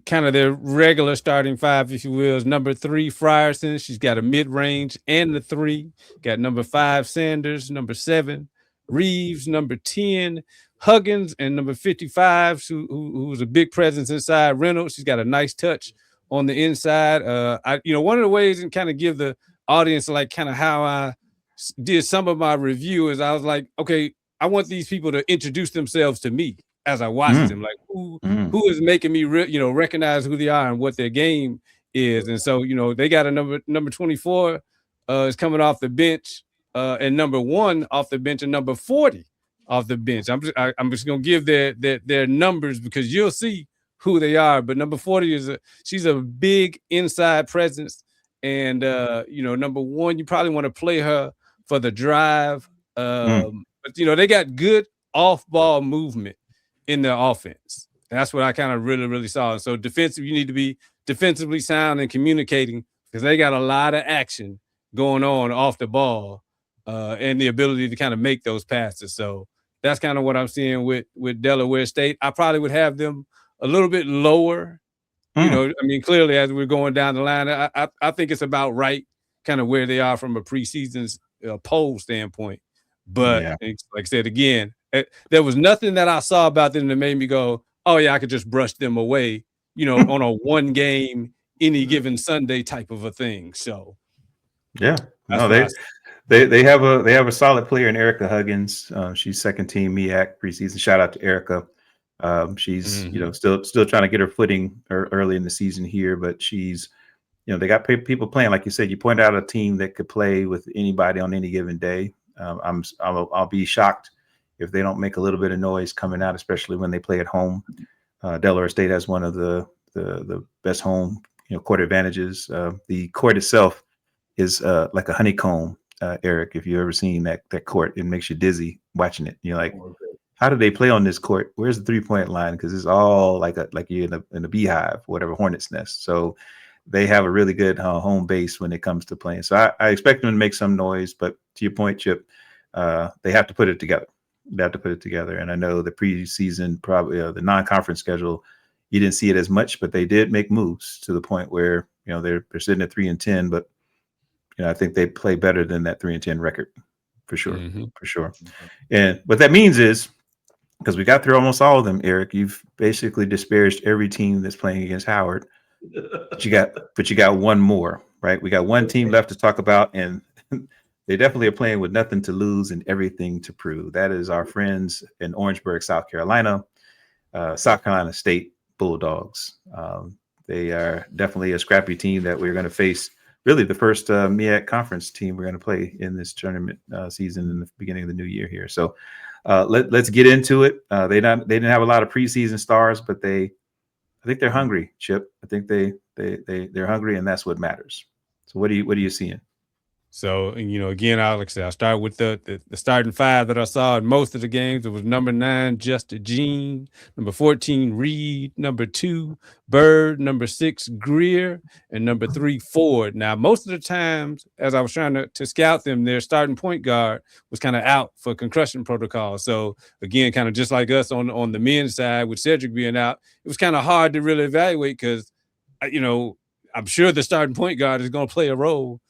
kind of their regular starting five, if you will, is number 3, Frierson. She's got a mid-range and the 3. Got number 5, Sanders, number 7, Reeves, number 10, Huggins, and number 55, who's a big presence inside, Reynolds. She's got a nice touch on the inside. One of the ways and kind of give the audience like kind of how I did some of my review is I was like, okay, I want these people to introduce themselves to me as I watch them, like who is making me recognize who they are and what their game is. And so they got a number 24 is coming off the bench, and number 1 off the bench, and number 40 off the bench. I'm just gonna give their numbers because you'll see who they are. But number 40 she's a big inside presence, and number 1, you probably want to play her for the drive. But they got good off-ball movement in their offense. That's what I kind of really, really saw. And so defensive, you need to be defensively sound and communicating, because they got a lot of action going on off the ball, and the ability to kind of make those passes. So that's kind of what I'm seeing with Delaware State. I probably would have them a little bit lower. Clearly as we're going down the line, I think it's about right kind of where they are from a preseason poll standpoint. But like I said, again, there was nothing that I saw about them that made me go, oh yeah, I could just brush them away, on a one game, any given Sunday type of a thing. So Yeah, no, they have a solid player in Erica Huggins. She's second team MEAC preseason. Shout out to Erica. She's still trying to get her footing early in the season here, but she's they got people playing, like you said. You pointed out a team that could play with anybody on any given day. I'll be shocked if they don't make a little bit of noise coming out, especially when they play at home. Delaware State has one of the best home court advantages. The court itself is like a honeycomb, Eric. If you've ever seen that court, it makes you dizzy watching it. You're like, how do they play on this court? Where's the 3-point line? Because it's all like you're in a beehive, whatever, hornet's nest. So they have a really good home base when it comes to playing. So I expect them to make some noise. But to your point, Chip, they have to put it together. They have to put it together. And I know the preseason, probably the non-conference schedule, you didn't see it as much, but they did make moves to the point where they're sitting at 3-10, but I think they play better than that 3-10 record for sure, for sure. And what that means is, because we got through almost all of them, Eric, you've basically disparaged every team that's playing against Howard. But you got one more, right? We got one team left to talk about, and they definitely are playing with nothing to lose and everything to prove. That is our friends in Orangeburg, South Carolina, South Carolina State Bulldogs. They are definitely a scrappy team that we're going to face. Really, the first MEAC conference team we're going to play in this tournament season in the beginning of the new year here. So let's get into it. They didn't have a lot of preseason stars, but I think they're hungry, Chip. I think they're hungry, and that's what matters. So what are you seeing? So, again, Alex, I'll start with the starting five that I saw in most of the games. It was number 9, Justin Jean, number 14, Reed, number 2, Bird, number 6, Greer, and number 3, Ford. Now, most of the times, as I was trying to scout them, their starting point guard was kind of out for concussion protocol. So, again, kind of just like us on the men's side with Cedric being out, it was kind of hard to really evaluate because, I'm sure the starting point guard is going to play a role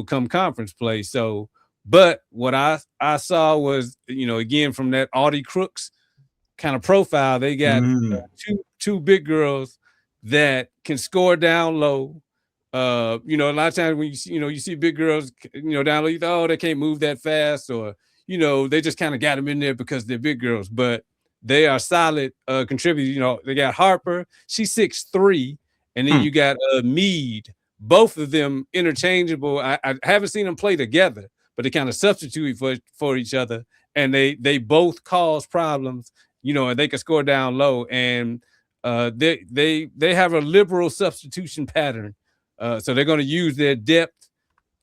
come conference play. So, but what I saw was, again, from that Audie Crooks kind of profile, they got two big girls that can score down low. A lot of times when you see big girls, down low, you thought, oh, they can't move that fast, or, they just kind of got them in there because they're big girls, but they are solid contributors. They got Harper, she's 6'3", and then you got Meade. Both of them interchangeable. I haven't seen them play together, but they kind of substitute for each other, and they both cause problems, and they can score down low. And they have a liberal substitution pattern, so they're going to use their depth.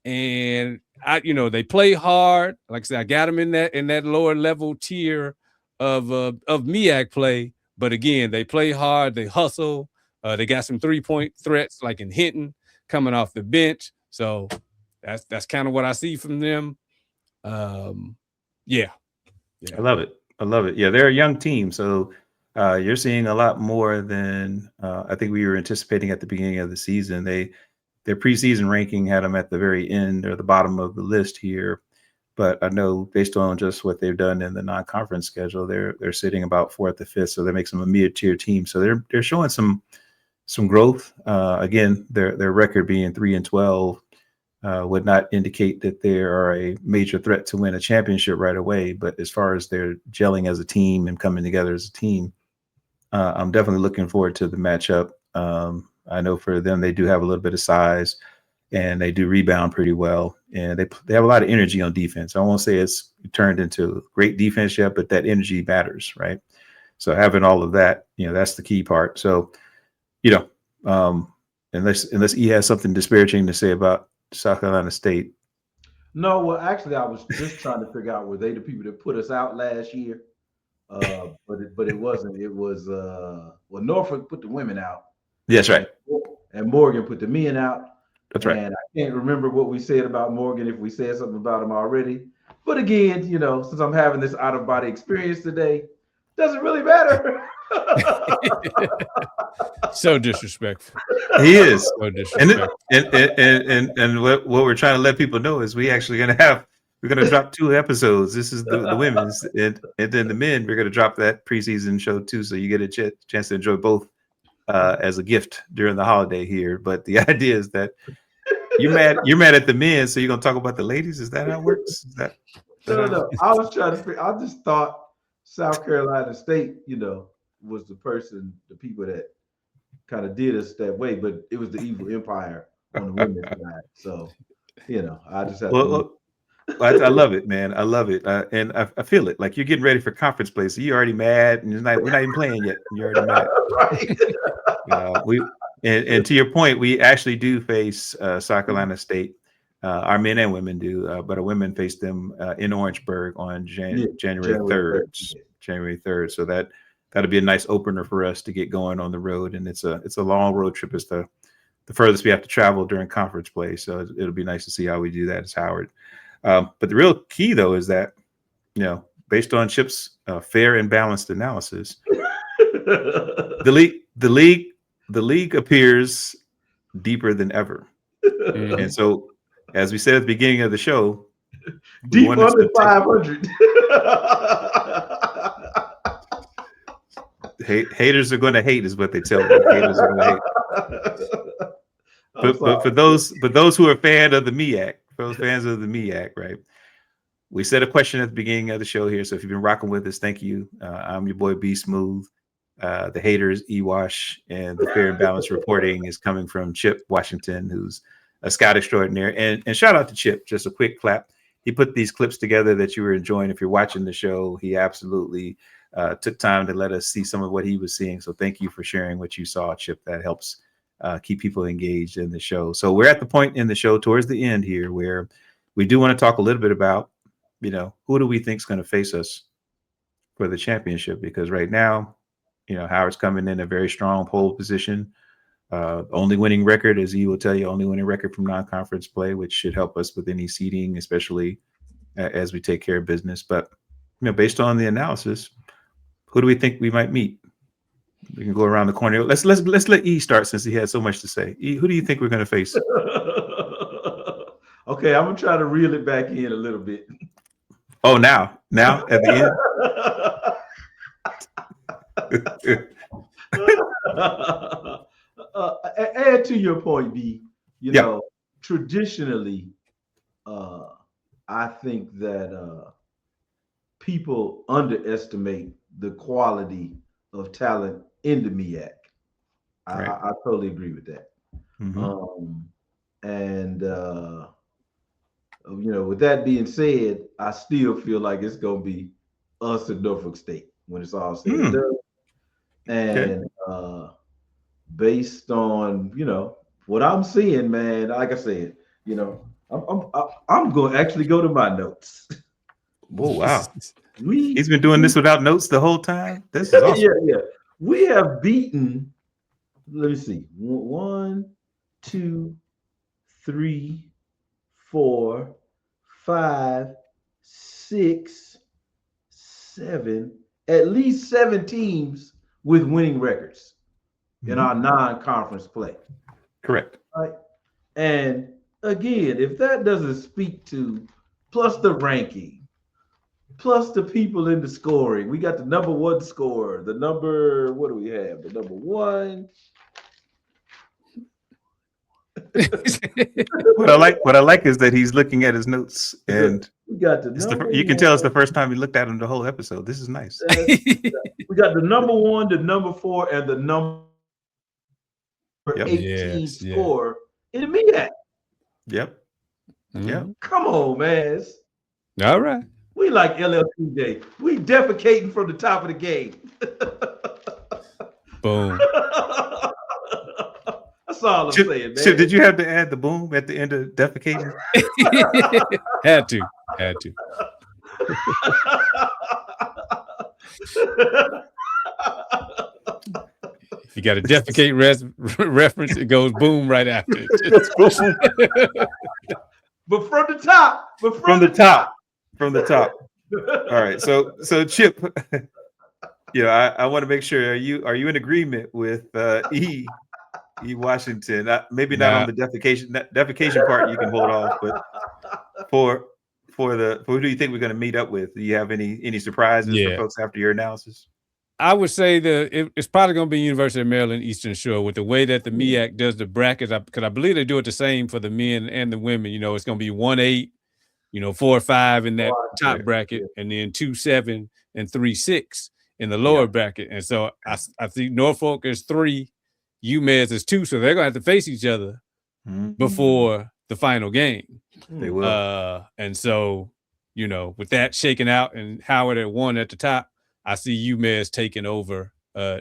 And they play hard. Like I said, I got them in that lower level tier of MEAC play, but again, they play hard. They hustle. They got some 3-point threats like in Hinton, coming off the bench. So that's kind of what I see from them. Yeah. I love it. Yeah, they're a young team. So you're seeing a lot more than I think we were anticipating at the beginning of the season. Their preseason ranking had them at the very end or the bottom of the list here. But I know based on just what they've done in the non-conference schedule, they're sitting about 4th or 5th. So that makes them a mid-tier team. So they're showing some growth. Again, their record being 3-12 would not indicate that they are a major threat to win a championship right away. But as far as they're gelling as a team and coming together as a team, I'm definitely looking forward to the matchup. I know for them, they do have a little bit of size, and they do rebound pretty well. And they have a lot of energy on defense. I won't say it's turned into great defense yet, but that energy matters, right? So having all of that, that's the key part. So, unless he has something disparaging to say about South Carolina State. No, well, actually, I was just trying to figure out, were they the people that put us out last year? But it wasn't. It was Norfolk put the women out. Yes, right. And Morgan put the men out. That's right. And I can't remember what we said about Morgan, if we said something about him already. But again, since I'm having this out-of-body experience today, doesn't really matter. So disrespectful. He is. So disrespectful. And what we're trying to let people know is we're going to drop 2 episodes. This is the women's, and then the men, we're going to drop that preseason show too. So you get a chance to enjoy both as a gift during the holiday here. But the idea is that You're mad at the men, so you're gonna talk about the ladies? Is that how it works? Is that No. I was trying to figure. I just thought South Carolina State, was the people that kind of did us that way, but it was the evil empire on the women's side. So, I just have to. I love it, man. I love it, and I feel it. Like you're getting ready for conference play, so you're already mad, and we're not even playing yet. You're already mad. Right. And to your point, we actually do face South Carolina State. Our men and women do, but our women face them in Orangeburg on January 3rd. January 3rd. So that'll be a nice opener for us to get going on the road, and it's a long road trip. It's the furthest we have to travel during conference play. So it'll be nice to see how we do that as Howard. But the real key, though, is that, based on Chip's fair and balanced analysis, the league appears deeper than ever. Mm-hmm. And so, as we said at the beginning of the show, deep under 500. Haters are going to hate, is what they tell me. Haters are going to hate. But for those who are fans of the MEAC, right? We said a question at the beginning of the show here. So if you've been rocking with us, thank you. I'm your boy B Smooth. The haters, E-Wash, and the fair and balanced reporting is coming from Chip Washington, who's a scout extraordinaire. And shout out to Chip. Just a quick clap. He put these clips together that you were enjoying. If you're watching the show, he absolutely took time to let us see some of what he was seeing. So thank you for sharing what you saw, Chip. That helps keep people engaged in the show. So we're at the point in the show towards the end here where we do want to talk a little bit about, who do we think is going to face us for the championship? Because right now, Howard's coming in a very strong pole position. Only winning record, as he will tell you, only winning record from non-conference play, which should help us with any seeding, especially as we take care of business. But, based on the analysis, who do we think we might meet? We can go around the corner. Let's let E start since he has so much to say. E, who do you think we're going to face? Okay, I'm gonna try to reel it back in a little bit. Oh, now at the end. Add to your point, B. Traditionally, I think that people underestimate the quality of talent in the MEAC. Right. I totally agree with that. Mm-hmm. With that being said, I still feel like it's gonna be us at Norfolk State when it's all said and done. And based on what I'm seeing, man, like I said, I'm going to actually go to my notes. Oh wow, he's been doing this without notes the whole time. This is awesome. Yeah. We have beaten. Let me see. 1, 2, 3, 4, 5, 6, 7. At least 7 teams with winning records in our non-conference play. Correct. Right. And again, if that doesn't speak to, plus the ranking, plus the people in the scoring, we got the number 1 scorer, what do we have? The number 1. What I like is that he's looking at his notes, and we got you can tell it's the first time he looked at him the whole episode. This is nice. We got the number 1, the number 4, and the number 18 score in the MEAC. Yep. Come on, man. All right. We like LLC Day. We defecating from the top of the game. Boom. That's all I'm saying, man. Chip, did you have to add the boom at the end of defecating? Had to. If you got a defecate reference, it goes boom right after it. But from the top. From the top. All right. So Chip, I want to make sure, are you in agreement with E Washington? Maybe not on the defecation part, you can hold off, but for who do you think we're going to meet up with? Do you have any surprises for folks after your analysis? I would say it's probably going to be University of Maryland Eastern Shore with the way that the MEAC does the brackets, because I believe they do it the same for the men and the women. You know, it's going to be 1-8, 4-5 in that top bracket, and then 2-7 and 3-6 in the lower bracket. And so I think Norfolk is 3, UMass is 2, so they're going to have to face each other before the final game. They will. And so, with that shaking out and Howard at 1 at the top, I see UMass taking over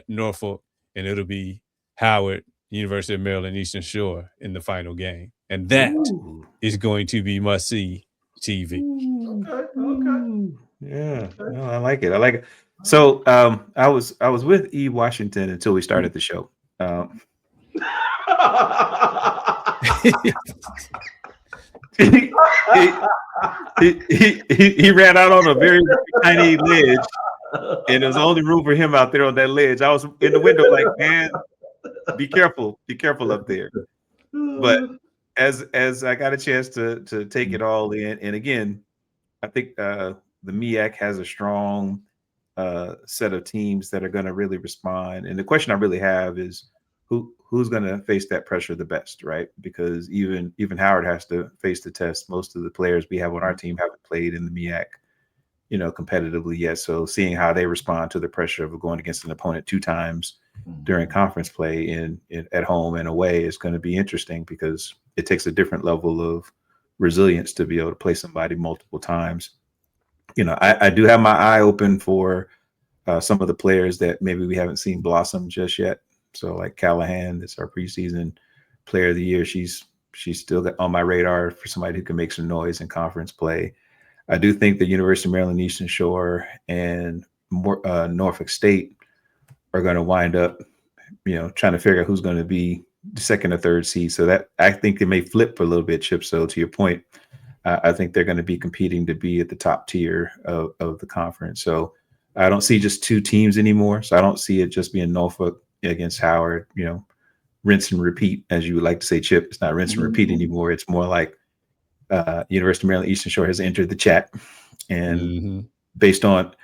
Norfolk, and it'll be Howard, University of Maryland Eastern Shore in the final game. And that is going to be must-see TV. Okay. Yeah, no, I like it. So I was with E. Washington until we started the show. He ran out on a very tiny ledge, and there was only room for him out there on that ledge. I was in the window like, man, be careful up there. But as I got a chance to take it all in, and again, I think the MEAC has a strong set of teams that are going to really respond. And the question I really have is who's going to face that pressure the best, right? Because even Howard has to face the test. Most of the players we have on our team haven't played in the MEAC, competitively yet. So seeing how they respond to the pressure of going against an opponent 2 times during conference play in at home and away is going to be interesting, because it takes a different level of resilience to be able to play somebody multiple times. I do have my eye open for some of the players that maybe we haven't seen blossom just yet. So like Callahan, that's our preseason player of the year. She's still on my radar for somebody who can make some noise in conference play. I do think the University of Maryland Eastern Shore and Norfolk State are going to wind up, trying to figure out who's going to be the 2nd or 3rd seed. So that I think it may flip a little bit, Chip. So to your point, I think they're going to be competing to be at the top tier of the conference. So I don't see just 2 teams anymore. So I don't see it just being Norfolk against Howard, rinse and repeat, as you would like to say, Chip. It's not rinse and repeat anymore. It's more like University of Maryland Eastern Shore has entered the chat, and based on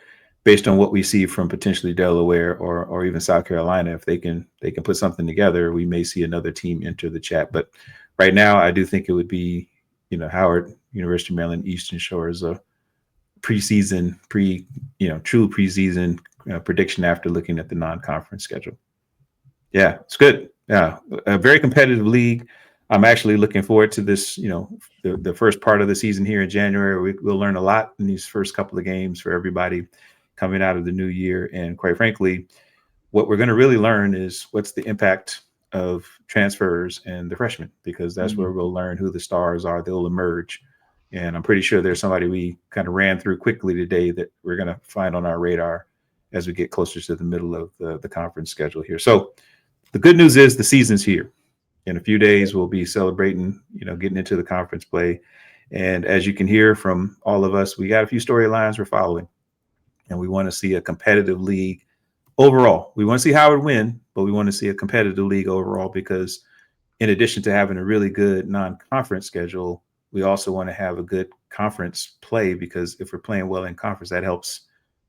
what we see from potentially Delaware or even South Carolina, if they can put something together, we may see another team enter the chat. But right now, I do think it would be Howard, University of Maryland Eastern Shore is a true preseason prediction after looking at the non-conference schedule. Yeah, it's good. Yeah, a very competitive league. I'm actually looking forward to this, the first part of the season here in January. We'll learn a lot in these first couple of games for everybody coming out of the new year. And quite frankly, what we're going to really learn is what's the impact of transfers and the freshmen, because that's where we'll learn who the stars are. They'll emerge. And I'm pretty sure there's somebody we kind of ran through quickly today that we're going to find on our radar as we get closer to the middle of the conference schedule here. So the good news is the season's here. In a few days, we'll be celebrating, getting into the conference play. And as you can hear from all of us, we got a few storylines we're following. And we want to see a competitive league overall. We want to see Howard win, but we want to see a competitive league overall, because in addition to having a really good non-conference schedule, we also want to have a good conference play, because if we're playing well in conference, that helps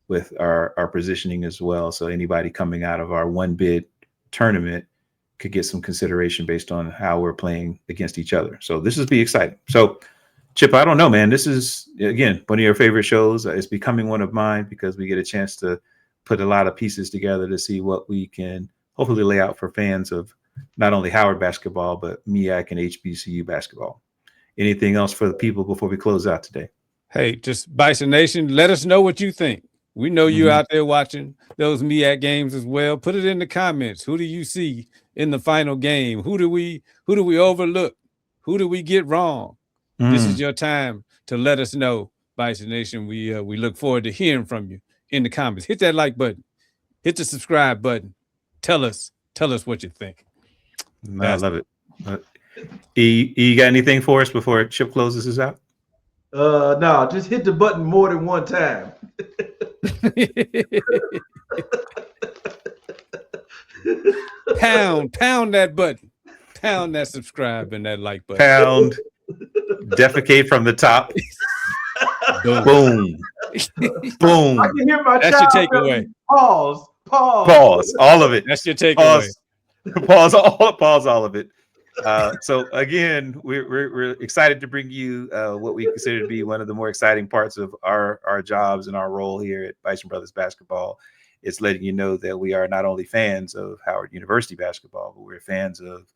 with our positioning as well. So anybody coming out of our 1-bid tournament could get some consideration based on how we're playing against each other. So this is be exciting. So Chip, I don't know, man, this is, again, one of your favorite shows. It's becoming one of mine because we get a chance to put a lot of pieces together to see what we can hopefully lay out for fans of not only Howard basketball, but MEAC and HBCU basketball. Anything else for the people before we close out today? Hey, just Bison Nation, let us know what you think. We know you out there watching those MEAC games as well. Put it in the comments. Who do you see in the final game? Who do we overlook? Who do we get wrong? This is your time to let us know, Bison Nation. We look forward to hearing from you in the comments. Hit that like button. Hit the subscribe button. Tell us what you think. I love it. You got anything for us before Chip closes us out? No, just hit the button more than one time. Pound that button. Pound that subscribe and that like button. Pound. Defecate from the top. Boom. Boom. I can hear my That's child your takeaway. Pause Pause. All of it. That's your takeaway. Pause all of it. So again, we're excited to bring you what we consider to be one of the more exciting parts of our jobs and our role here at Bison Brothers Basketball. It's letting you know that we are not only fans of Howard University basketball, but we're fans of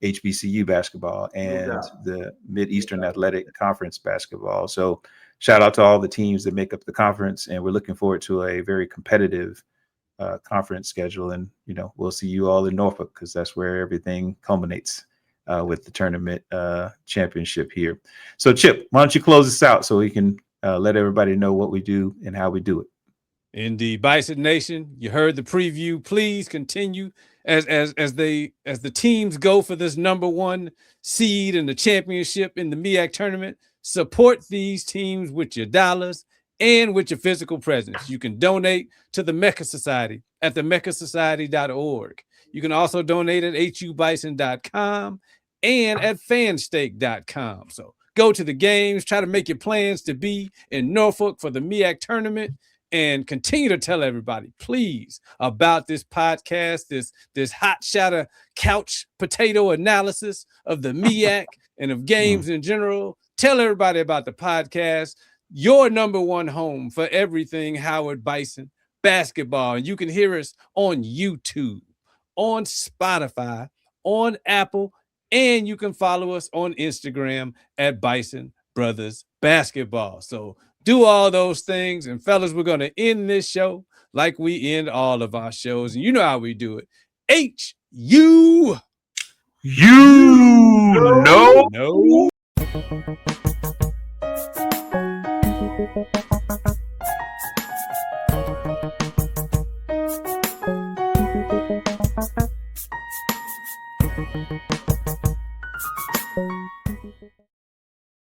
HBCU basketball and the Mid-Eastern Athletic Conference basketball. So shout out to all the teams that make up the conference, and we're looking forward to a very competitive conference schedule. And we'll see you all in Norfolk, because that's where everything culminates with the tournament championship here. So Chip, why don't you close this out so we can let everybody know what we do and how we do it. Indeed. Bison Nation, you heard the preview. Please continue as the teams go for this #1 seed in the championship in the MEAC tournament. Support these teams with your dollars and with your physical presence. You can donate to the MECA Society at themecasociety.org. You can also donate at hubison.com and at fanstake.com. So go to the games, try to make your plans to be in Norfolk for the MEAC tournament, and continue to tell everybody, please, about this podcast, this hot shot of couch potato analysis of the MEAC and of games in general. Tell everybody about the podcast, your #1 home for everything Howard Bison basketball. And you can hear us on YouTube, on Spotify, on Apple, and you can follow us on Instagram at Bison Brothers Basketball. So do all those things. And fellas, we're going to end this show like we end all of our shows. And you know how we do it. You know.